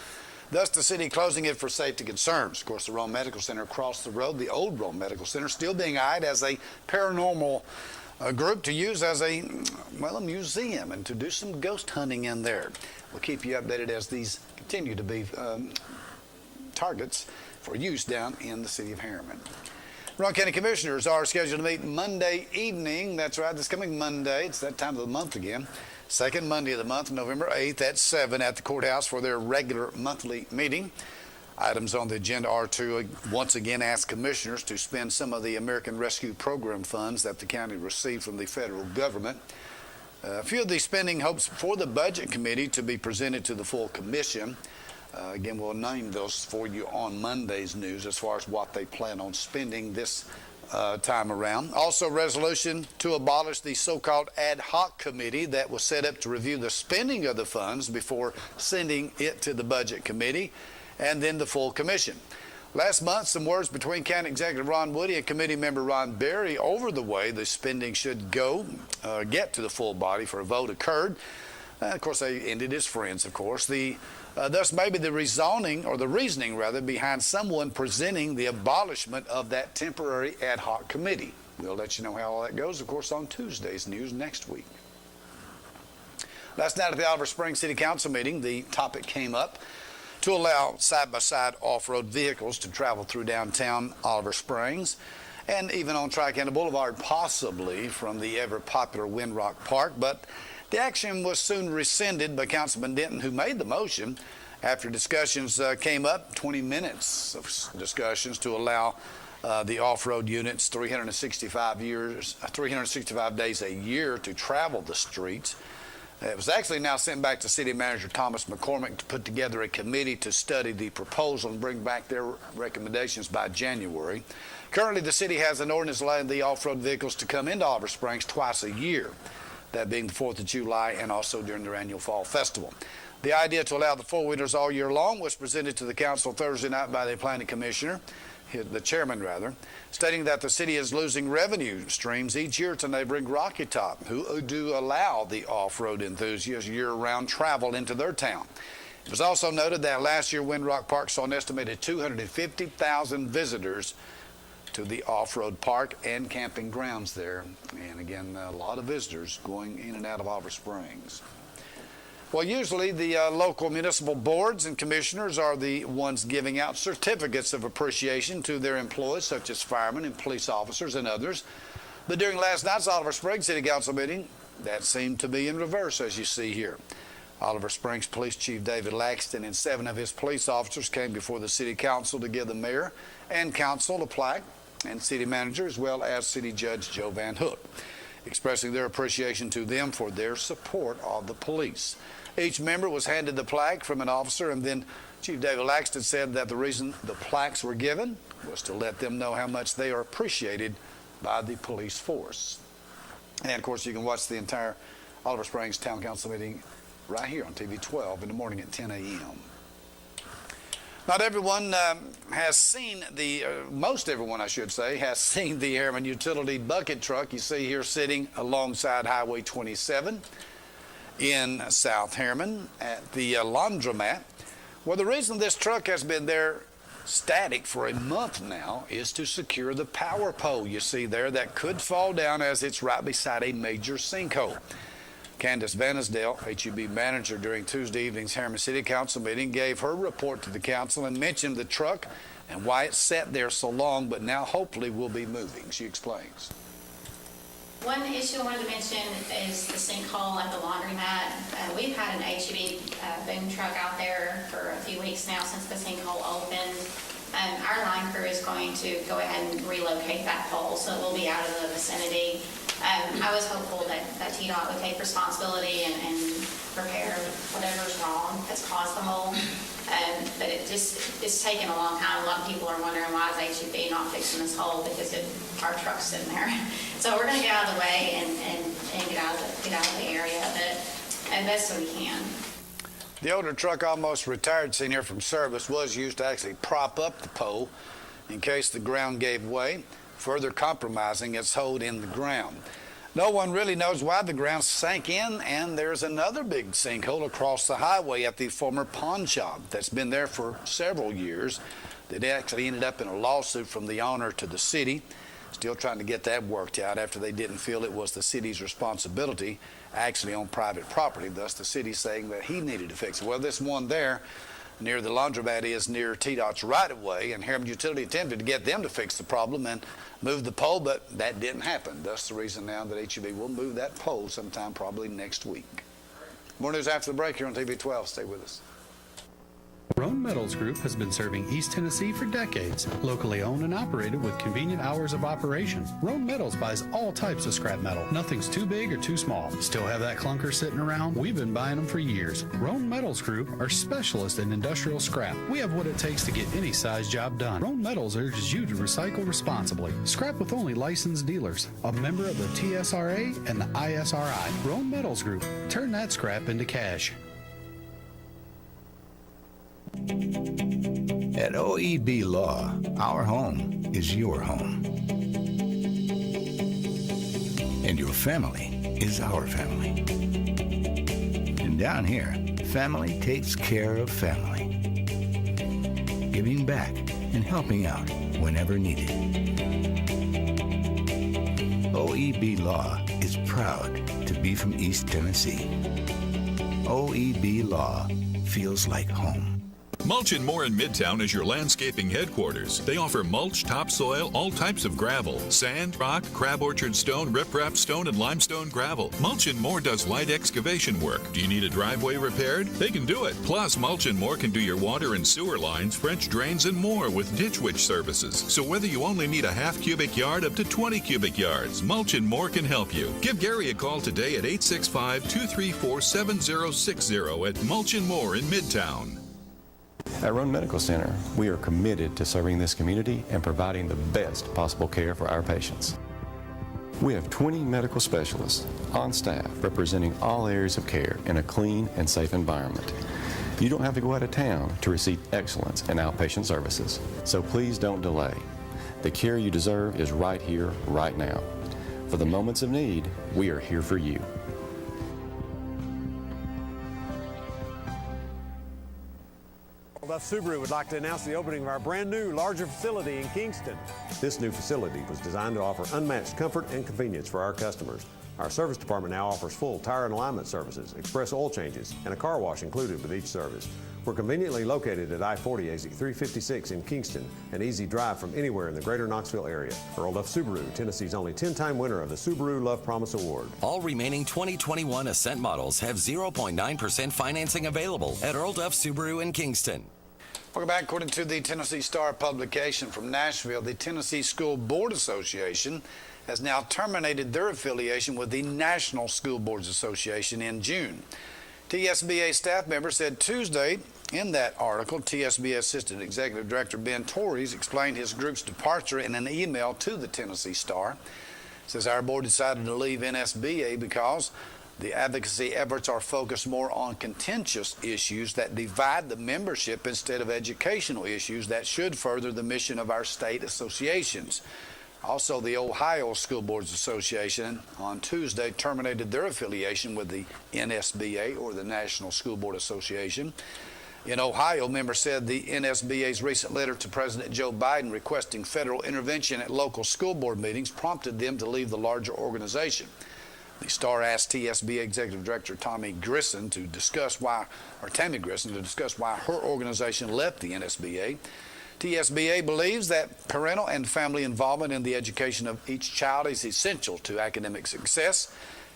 Thus, the city closing it for safety concerns. Of course, the Roane Medical Center across the road, the old Roane Medical Center, still being eyed as a paranormal group to use as a museum and to do some ghost hunting in there. We'll keep you updated as these continue to be targets for use down in the city of Harriman. Roane County Commissioners are scheduled to meet Monday evening. That's right, this coming Monday. It's that time of the month again. second Monday of the month, November 8th at 7 at the courthouse for their regular monthly meeting. Items on the agenda are to once again ask commissioners to spend some of the American Rescue Program funds that the county received from the federal government. A few of the spending hopes for the Budget Committee to be presented to the full commission. Again, we'll name those for you on Monday's news as far as what they plan on spending this time around. Also, resolution to abolish the so-called ad hoc committee that was set up to review the spending of the funds before sending it to the Budget Committee and then the full commission. Last month, some words between County Executive Ron Woody and Committee Member Ron Berry over the way the spending should get to the full body for a vote occurred. Of course, they ended as friends, of course. Thus, maybe the reasoning behind someone presenting the abolishment of that temporary ad hoc committee. We'll let you know how all that goes, of course, on Tuesday's news next week. Last night at the Oliver Springs City Council meeting, the topic came up to allow side-by-side off-road vehicles to travel through downtown Oliver Springs and even on TriCounty Boulevard, possibly from the ever-popular Windrock Park. But the action was soon rescinded by Councilman Denton, who made the motion after discussions came up, 20 minutes of discussions to allow the off-road units 365 days a year to travel the streets. It was actually now sent back to City Manager Thomas McCormick to put together a committee to study the proposal and bring back their recommendations by January. Currently, the city has an ordinance allowing the off-road vehicles to come into Oliver Springs twice a year, that being the 4th of July and also during their annual fall festival. The idea to allow the four-wheelers all year long was presented to the council Thursday night by the planning commissioner, the chairman rather, stating that the city is losing revenue streams each year to neighboring Rocky Top, who do allow the off-road enthusiasts year-round travel into their town. It was also noted that last year Windrock Park saw an estimated 250,000 visitors to the off-road park and camping grounds there. And again, a lot of visitors going in and out of Oliver Springs. Well, usually the local municipal boards and commissioners are the ones giving out certificates of appreciation to their employees, such as firemen and police officers and others. But during last night's Oliver Springs City Council meeting, that seemed to be in reverse, as you see here. Oliver Springs Police Chief David Laxton and 7 of his police officers came before the City Council to give the mayor and council a plaque, and city manager, as well as City Judge Joe Van Hook, expressing their appreciation to them for their support of the police. Each member was handed the plaque from an officer, and then Chief David Laxton said that the reason the plaques were given was to let them know how much they are appreciated by the police force. And, of course, you can watch the entire Oliver Springs Town Council meeting right here on TV 12 in the morning at 10 a.m. Not everyone has seen most everyone, I should say, has seen the Harriman Utility bucket truck you see here sitting alongside Highway 27 in South Harriman at the laundromat. Well, the reason this truck has been there static for a month now is to secure the power pole you see there that could fall down as it's right beside a major sinkhole. Candace Vanisdale, HEB manager during Tuesday evening's Harriman City Council meeting, gave her report to the council and mentioned the truck and why it sat there so long, but now hopefully will be moving. She explains. One issue I wanted to mention is the sinkhole at the laundromat. We've had an HEB boom truck out there for a few weeks now since the sinkhole opened. Our line crew is going to go ahead and relocate that pole so it will be out of the vicinity. I was hopeful that TDOT would take responsibility and repair whatever's wrong that's caused the hole. But it's taken a long time. A lot of people are wondering why is HEB not fixing this hole because our truck's sitting there. So we're going to get out of the way and get out of the area as best as we can. The older truck, almost retired, seen here from service, was used to actually prop up the pole in case the ground gave way, further compromising its hold in the ground. No one really knows why the ground sank in, and there's another big sinkhole across the highway at the former pawn shop that's been there for several years that actually ended up in a lawsuit from the owner to the city. Still trying to get that worked out after they didn't feel it was the city's responsibility, actually on private property, thus the city saying that he needed to fix it. Well, this one there near the laundromat is near TDOT's right-of-way, and Harriman Utility attempted to get them to fix the problem and move the pole, but that didn't happen. Thus the reason now that HEB will move that pole sometime probably next week. More news after the break here on TV 12. Stay with us. Roane Metals Group has been serving East Tennessee for decades. Locally owned and operated with convenient hours of operation. Roane Metals buys all types of scrap metal. Nothing's too big or too small. Still have that clunker sitting around? We've been buying them for years. Roane Metals Group are specialists in industrial scrap. We have what it takes to get any size job done. Roane Metals urges you to recycle responsibly. Scrap with only licensed dealers. A member of the TSRA and the ISRI. Roane Metals Group. Turn that scrap into cash. At OEB Law, our home is your home. And your family is our family. And down here, family takes care of family. Giving back and helping out whenever needed. OEB Law is proud to be from East Tennessee. OEB Law feels like home. Mulch & More in Midtown is your landscaping headquarters. They offer mulch, topsoil, all types of gravel, sand, rock, crab orchard stone, riprap stone, and limestone gravel. Mulch & More does light excavation work. Do you need a driveway repaired? They can do it. Plus, Mulch & More can do your water and sewer lines, French drains, and more with Ditch Witch services. So whether you only need a half cubic yard up to 20 cubic yards, Mulch & More can help you. Give Gary a call today at 865-234-7060 at Mulch & More in Midtown. At Roane Medical Center, we are committed to serving this community and providing the best possible care for our patients. We have 20 medical specialists on staff representing all areas of care in a clean and safe environment. You don't have to go out of town to receive excellence in outpatient services, so please don't delay. The care you deserve is right here, right now. For the moments of need, we are here for you. Subaru would like to announce the opening of our brand new, larger facility in Kingston. This new facility was designed to offer unmatched comfort and convenience for our customers. Our service department now offers full tire and alignment services, express oil changes, and a car wash included with each service. We're conveniently located at I-40 exit 356 in Kingston, an easy drive from anywhere in the greater Knoxville area. Earl Duff Subaru, Tennessee's only 10-time winner of the Subaru Love Promise Award. All remaining 2021 Ascent models have 0.9% financing available at Earl Duff Subaru in Kingston. Welcome back. According to the Tennessee Star publication from Nashville, the Tennessee School Board Association has now terminated their affiliation with the National School Boards Association in June. TSBA staff member said Tuesday in that article, TSBA Assistant Executive Director Ben Torres explained his group's departure in an email to the Tennessee Star. It says our board decided to leave NSBA because the advocacy efforts are focused more on contentious issues that divide the membership instead of educational issues that should further the mission of our state associations. Also, the Ohio School Boards Association on Tuesday terminated their affiliation with the NSBA, or the National School Board Association. In Ohio, members said the NSBA's recent letter to President Joe Biden requesting federal intervention at local school board meetings prompted them to leave the larger organization. The Star asked TSBA Executive Director Tammy Grissom to discuss why her organization left the NSBA. TSBA believes that parental and family involvement in the education of each child is essential to academic success.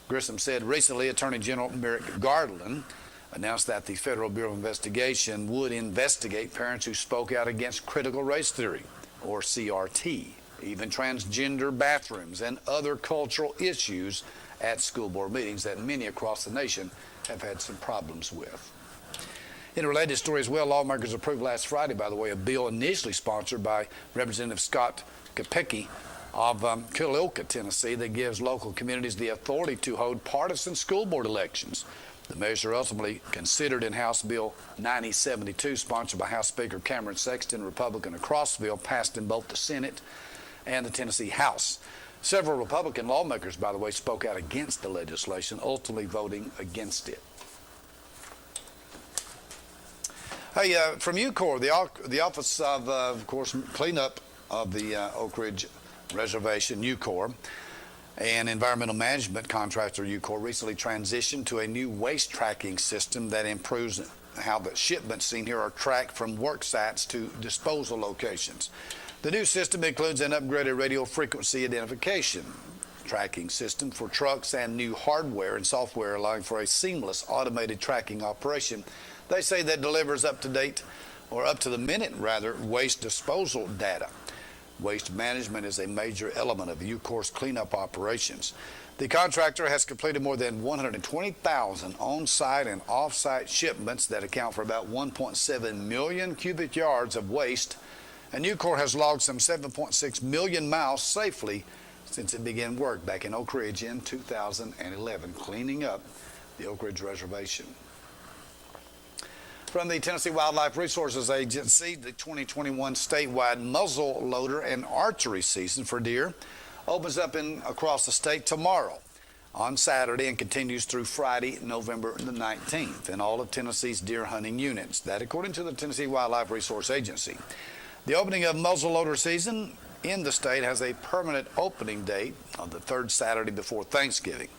Grissom said recently Attorney General Merrick Garland announced that the Federal Bureau of Investigation would investigate parents who spoke out against critical race theory, or CRT, even transgender bathrooms and other cultural issues at school board meetings that many across the nation have had some problems with. In a related story as well, lawmakers approved last Friday, by the way, a bill initially sponsored by Representative Scott Kopecki of Chillicothe, Tennessee, that gives local communities the authority to hold partisan school board elections. The measure ultimately considered in House Bill 9072, sponsored by House Speaker Cameron Sexton, Republican of Crossville, passed in both the Senate and the Tennessee House. Several Republican lawmakers, by the way, spoke out against the legislation, ultimately voting against it. Hey, from UCOR, the Office of course, Cleanup of the Oak Ridge Reservation, UCOR, and Environmental Management Contractor UCOR recently transitioned to a new waste tracking system that improves how the shipments seen here are tracked from work sites to disposal locations. The new system includes an upgraded radio frequency identification tracking system for trucks and new hardware and software allowing for a seamless automated tracking operation. They say that delivers up to date, or up to the minute rather, waste disposal data. Waste management is a major element of UCOR's cleanup operations. The contractor has completed more than 120,000 on-site and off-site shipments that account for about 1.7 million cubic yards of waste, and UCOR has logged some 7.6 million miles safely since it began work back in Oak Ridge in 2011, cleaning up the Oak Ridge Reservation. From the Tennessee Wildlife Resources Agency, the 2021 statewide muzzle loader and archery season for deer opens up across the state tomorrow on Saturday and continues through Friday, November the 19th in all of Tennessee's deer hunting units. That according to the Tennessee Wildlife Resource Agency. The opening of muzzleloader season in the state has a permanent opening date on the third Saturday before Thanksgiving.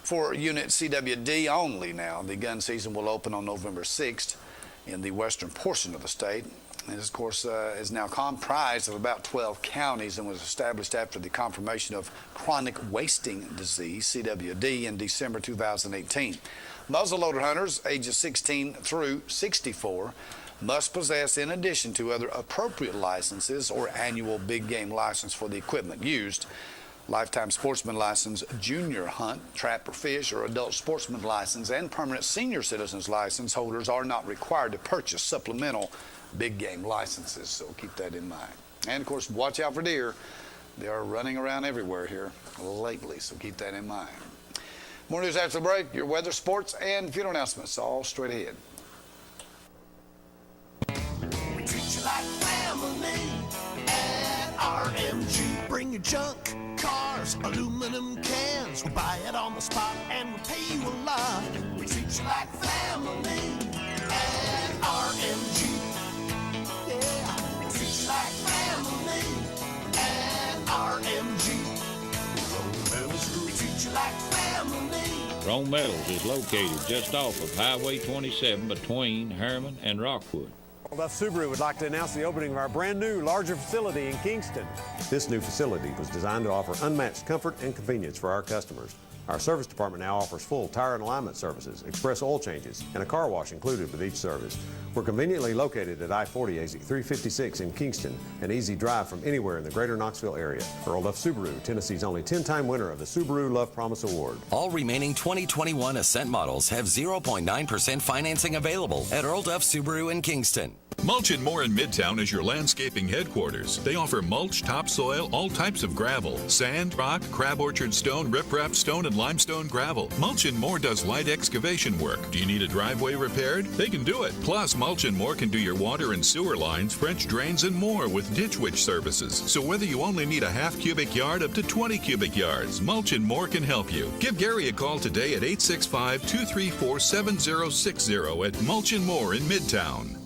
For Unit CWD only now, the gun season will open on November 6th in the western portion of the state. And this, of course, is now comprised of about 12 counties and was established after the confirmation of chronic wasting disease, CWD, in December 2018. Muzzleloader hunters ages 16 through 64 must possess, in addition to other appropriate licenses or annual big game license for the equipment used, lifetime sportsman license, junior hunt, trap or fish, or adult sportsman license, and permanent senior citizens license holders are not required to purchase supplemental big game licenses, so keep that in mind. And of course, watch out for deer. They are running around everywhere here lately, so keep that in mind. More news after the break, your weather, sports, and funeral announcements all straight ahead. We treat you like family at RMG. Bring your junk, cars, aluminum cans. We'll buy it on the spot and we'll pay you a lot. We treat you like family at RMG. Yeah, we treat you like family at RMG. Roane Metals, we treat you like family. Roane Metals is located just off of Highway 27 between Herman and Rockwood. Duff Subaru would like to announce the opening of our brand new, larger facility in Kingston. This new facility was designed to offer unmatched comfort and convenience for our customers. Our service department now offers full tire and alignment services, express oil changes, and a car wash included with each service. We're conveniently located at I-40 exit 356 in Kingston, an easy drive from anywhere in the greater Knoxville area. Earl Duff Subaru, Tennessee's only 10-time winner of the Subaru Love Promise Award. All remaining 2021 Ascent models have 0.9% financing available at Earl Duff Subaru in Kingston. Mulch and More in Midtown is your landscaping headquarters. They offer mulch, topsoil, all types of gravel, sand, rock, crab orchard stone, riprap stone, and limestone gravel. Mulch and More does light excavation work. Do you need a driveway repaired? They can do it. Plus, Mulch and More can do your water and sewer lines, French drains, and more with Ditch Witch services. So whether you only need a half cubic yard up to 20 cubic yards, Mulch and More can help you. Give Gary a call today at 865-234-7060 at Mulch and More in Midtown.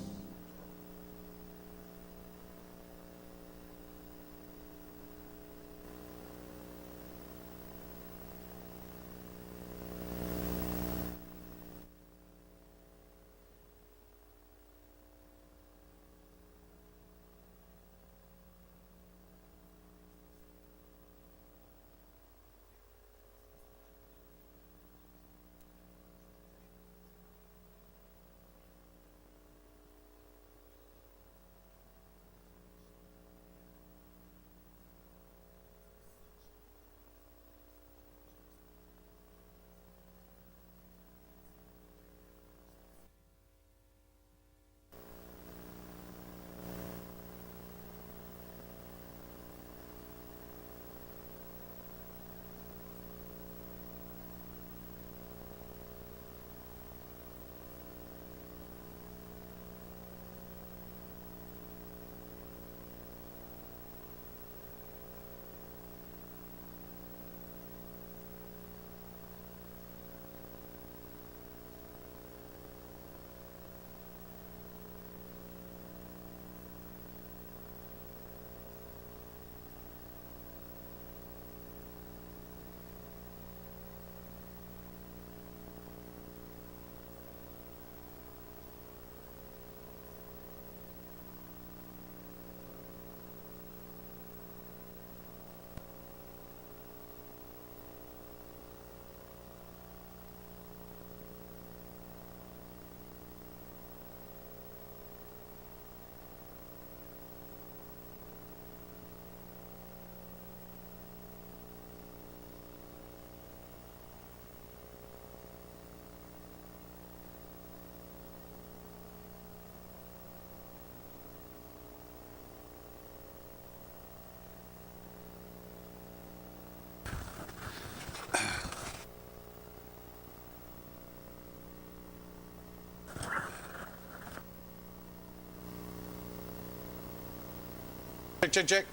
Check, check, check.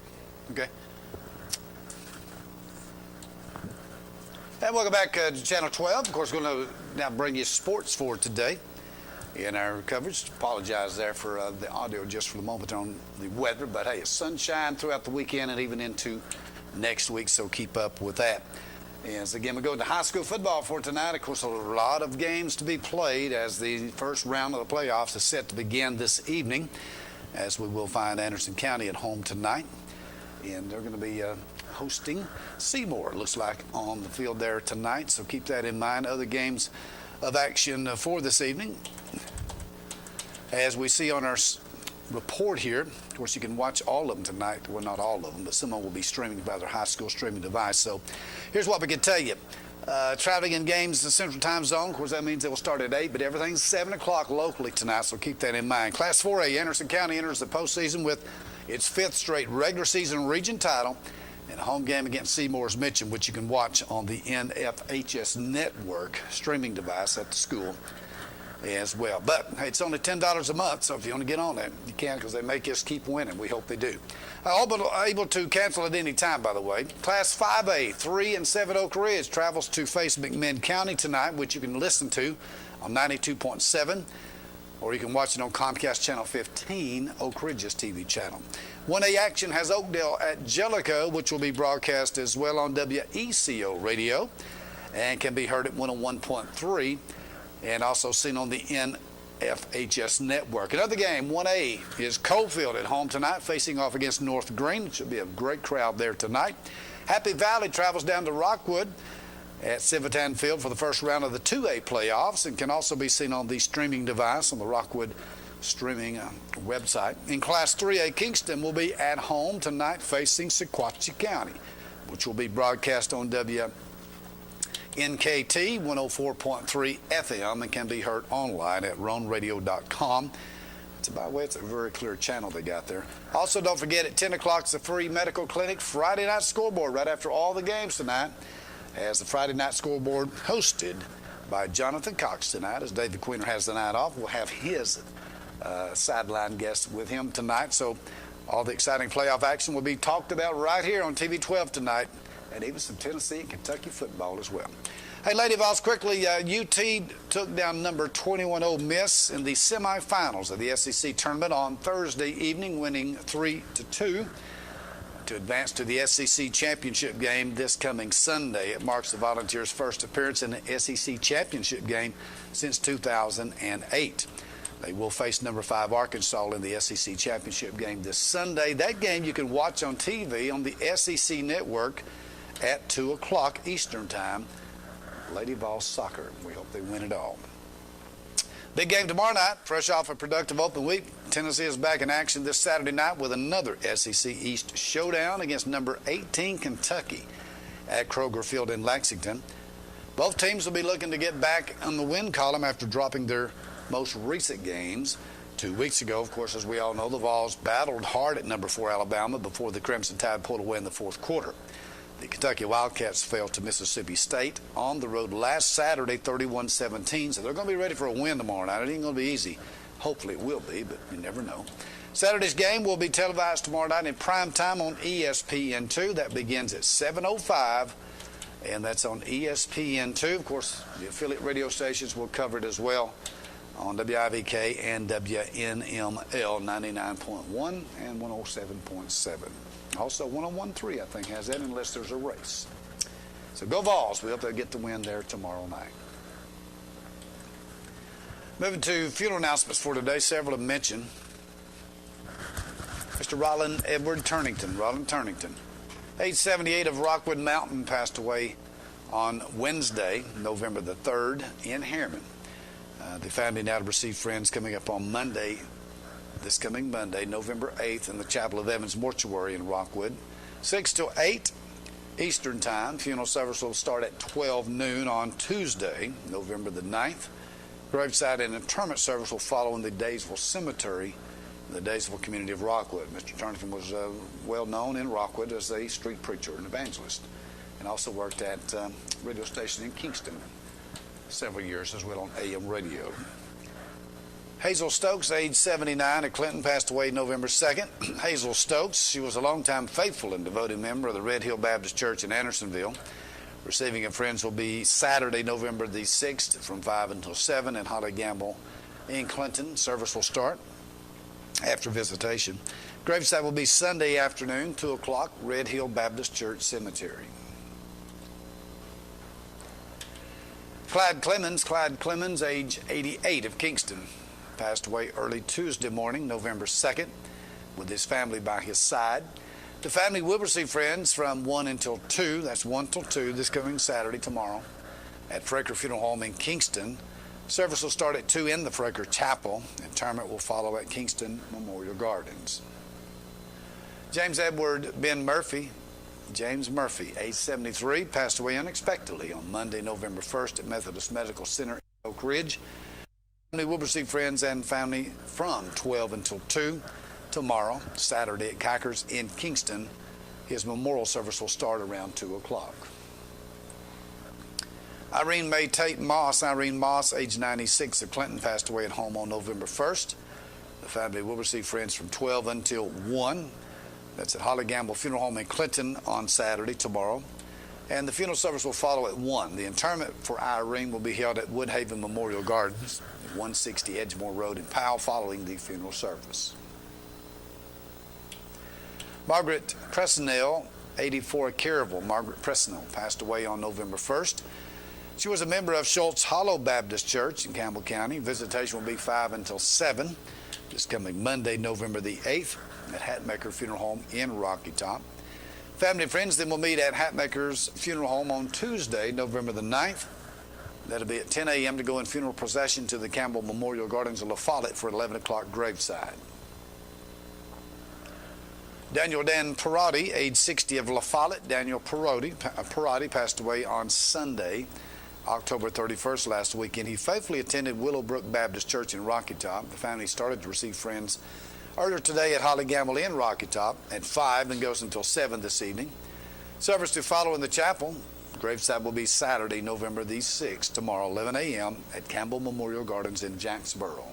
Okay. And welcome back to Channel 12. Of course, we're going to now bring you sports for today in our coverage. Apologize there for the audio just for the moment on the weather, but hey, it's sunshine throughout the weekend and even into next week, so keep up with that. As again, we go to high school football for tonight. Of course, a lot of games to be played as the first round of the playoffs is set to begin this evening, as we will find Anderson County at home tonight. And they're going to be hosting Seymour, it looks like, on the field there tonight, so keep that in mind. Other games of action for this evening, as we see on our report here. Of course, you can watch all of them tonight. Well, not all of them, but some of them will be streaming by their high school streaming device. So here's what we can tell you. Traveling in games in the Central Time Zone, of course, that means they will start at 8, but everything's 7 o'clock locally tonight, so keep that in mind. Class 4A, Anderson County enters the postseason with its 5th straight regular season region title and a home game against Seymour's Mitcham, which you can watch on the NFHS Network streaming device at the school as well. But hey, it's only $10 a month, so if you want to get on that, you can, because they make us keep winning. We hope they do. All but able to cancel at any time, by the way. Class 5A, 3 and 7 Oak Ridge travels to face McMinn County tonight, which you can listen to on 92.7, or you can watch it on Comcast Channel 15, Oak Ridge's TV channel. 1A action has Oakdale at Jellicoe, which will be broadcast as well on WECO radio and can be heard at 101.3 and also seen on the NFHS network. Another game, 1A, is Coalfield at home tonight, facing off against North Green. It should be a great crowd there tonight. Happy Valley travels down to Rockwood at Civitan Field for the first round of the 2A playoffs and can also be seen on the streaming device on the Rockwood streaming website. In Class 3A, Kingston will be at home tonight facing Sequatchie County, which will be broadcast on WNKT 104.3 FM and can be heard online at roaneradio.com. It's a very clear channel they got there. Also, don't forget at 10 o'clock, it's a free medical clinic Friday night scoreboard right after all the games tonight, as the Friday night scoreboard hosted by Jonathan Cox tonight. As David Queener has the night off, we'll have his sideline guest with him tonight. So all the exciting playoff action will be talked about right here on TV 12 tonight, and even some Tennessee and Kentucky football as well. Hey, Lady Vols, quickly, UT took down number 21 Ole Miss in the semifinals of the SEC tournament on Thursday evening, winning 3-2 to advance to the SEC championship game this coming Sunday. It marks the Volunteers' first appearance in the SEC championship game since 2008. They will face number 5 Arkansas in the SEC championship game this Sunday. That game you can watch on TV on the SEC network at 2 o'clock Eastern time. Lady Vols soccer. We hope they win it all. Big game tomorrow night, fresh off a productive open week. Tennessee is back in action this Saturday night with another SEC East showdown against number 18 Kentucky at Kroger Field in Lexington. Both teams will be looking to get back on the win column after dropping their most recent games. 2 weeks ago, of course, as we all know, the Vols battled hard at number 4 Alabama before the Crimson Tide pulled away in the fourth quarter. The Kentucky Wildcats fell to Mississippi State on the road last Saturday, 31-17, so they're going to be ready for a win tomorrow night. It ain't going to be easy. Hopefully it will be, but you never know. Saturday's game will be televised tomorrow night in prime time on ESPN2. That begins at 7:05, and that's on ESPN2. Of course, the affiliate radio stations will cover it as well on WIVK and WNML 99.1 and 107.7. Also, 101.3, I think, has that, unless there's a race. So go Vols. We hope they'll get the win there tomorrow night. Moving to funeral announcements for today, several have mentioned. Mr. Roland Edward Turnington, age 78, of Rockwood Mountain, passed away on Wednesday, November the 3rd, in Harriman. The family now to receive friends coming up on Monday, this coming Monday, November 8th, in the Chapel of Evans Mortuary in Rockwood. 6 to 8 Eastern Time. Funeral service will start at 12 noon on Tuesday, November the 9th. Graveside and interment service will follow in the Daysville Cemetery, in the Daysville community of Rockwood. Mr. Turnington was well known in Rockwood as a street preacher and evangelist, and also worked at a radio station in Kingston several years as well on AM radio. Hazel Stokes, age 79, of Clinton, passed away November 2nd. Hazel Stokes, she was a longtime faithful and devoted member of the Red Hill Baptist Church in Andersonville. Receiving of friends will be Saturday, November the 6th from 5 until 7 in Holly Gamble in Clinton. Service will start after visitation. Graveside will be Sunday afternoon, 2 o'clock, Red Hill Baptist Church Cemetery. Clyde Clemens, age 88, of Kingston, passed away early Tuesday morning, November 2nd, with his family by his side. The family will receive friends from 1 until 2, that's 1 till 2, this coming Saturday, tomorrow, at Fraker Funeral Home in Kingston. Service will start at 2 in the Fraker Chapel. Interment will follow at Kingston Memorial Gardens. James Edward Ben Murphy, James Murphy, age 73, passed away unexpectedly on Monday, November 1st at Methodist Medical Center in Oak Ridge. We will receive friends and family from 12 until 2 tomorrow, Saturday at Kickers in Kingston. His memorial service will start around 2 o'clock. Irene May Tate Moss, age 96, of Clinton, passed away at home on November 1st. The family will receive friends from 12 until 1. That's at Holly Gamble Funeral Home in Clinton on Saturday, tomorrow. And the funeral service will follow at 1. The interment for Irene will be held at Woodhaven Memorial Gardens, 160 Edgemore Road in Powell, following the funeral service. Margaret Presnell, 84, of Caryville. Margaret Presnell passed away on November 1st. She was a member of Schultz Hollow Baptist Church in Campbell County. Visitation will be 5 until 7, this coming Monday, November the 8th, at Hatmaker Funeral Home in Rocky Top. Family and friends then will meet at Hatmaker's Funeral Home on Tuesday, November the 9th. That'll be at 10 a.m. to go in funeral procession to the Campbell Memorial Gardens of La Follette for 11 o'clock graveside. Daniel Dan Perotti, age 60, of La Follette. Daniel Perotti passed away on Sunday, October 31st, last weekend. He faithfully attended Willowbrook Baptist Church in Rocky Top. The family started to receive friends earlier today at Holly Gamble in Rocky Top at 5 and goes until 7 this evening. Service to follow in the chapel. Graveside will be Saturday, November the 6th, tomorrow, 11 a.m. at Campbell Memorial Gardens in Jacksboro.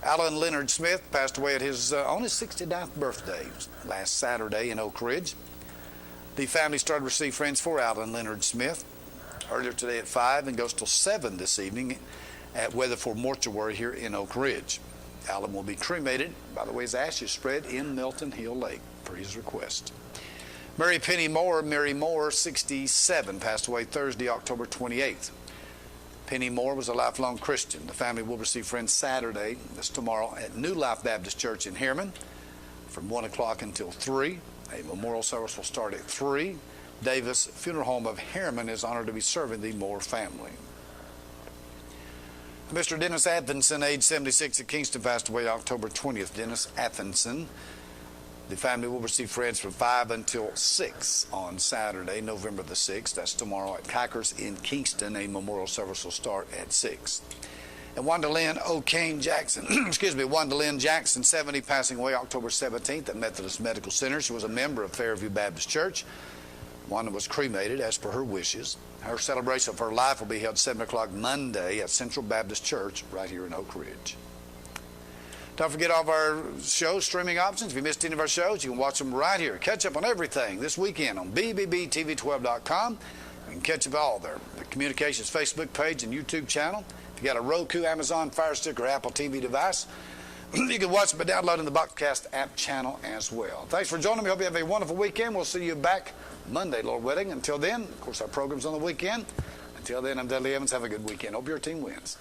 Alan Leonard Smith passed away at his on his 69th birthday last Saturday in Oak Ridge. The family started to receive friends for Alan Leonard Smith earlier today at 5 and goes till 7 this evening at Weatherford Mortuary here in Oak Ridge. Alan will be cremated, by the way, his ashes spread in Milton Hill Lake per his request. Mary Penny Moore, Mary Moore, 67, passed away Thursday, October 28th. Penny Moore was a lifelong Christian. The family will receive friends Saturday, that's tomorrow, at New Life Baptist Church in Harriman from 1 o'clock until 3. A memorial service will start at 3. Davis Funeral Home of Harriman is honored to be serving the Moore family. Mr. Dennis Athenson, age 76, of Kingston, passed away October 20th. Dennis Athenson. The family will receive friends from 5 until 6 on Saturday, November the 6th. That's tomorrow at Kickers in Kingston. A memorial service will start at 6. And Wanda Lynn O'Kane Jackson, Wanda Lynn Jackson, 70, passing away October 17th at Methodist Medical Center. She was a member of Fairview Baptist Church. Wanda was cremated as per her wishes. Her celebration of her life will be held 7 o'clock Monday at Central Baptist Church right here in Oak Ridge. Don't forget all of our shows, streaming options. If you missed any of our shows, you can watch them right here. Catch up on everything this weekend on BBBTV12.com. You can catch up all there. The Communications Facebook page and YouTube channel. If you got a Roku, Amazon, Fire Stick, or Apple TV device, you can watch it by downloading the Boxcast app channel as well. Thanks for joining me. Hope you have a wonderful weekend. We'll see you back Monday, Lord willing. Until then, of course, our program's on the weekend. Until then, I'm Dudley Evans. Have a good weekend. Hope your team wins.